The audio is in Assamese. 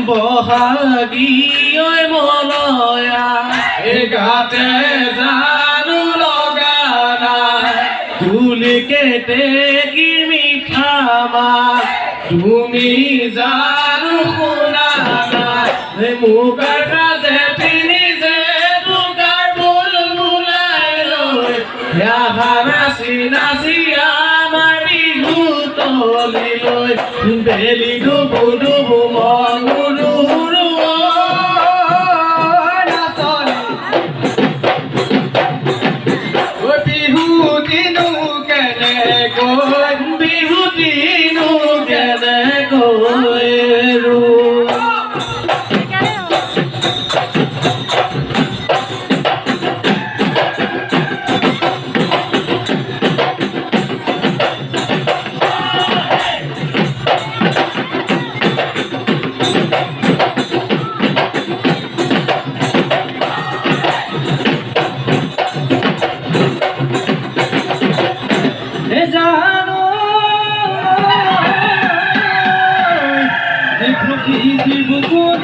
বহাগী ঐ মলয়া গাতে জানো লগা নাই তুলি কেতে কি মিঠা মাত তুমি জানো শুনা নাই মুগাৰ কাজে পিনি যে মুগাৰ বুলবুলাই লৈ নাচি নাচি আমাৰ বিহু তলি লৈ বেলি ডুবু ডুবু মন উৰু নাচনী বিহু দিনো কেনেকৈ বিহু দিনো কেনেকৈ জানো প্ৰকৃতি বুকুন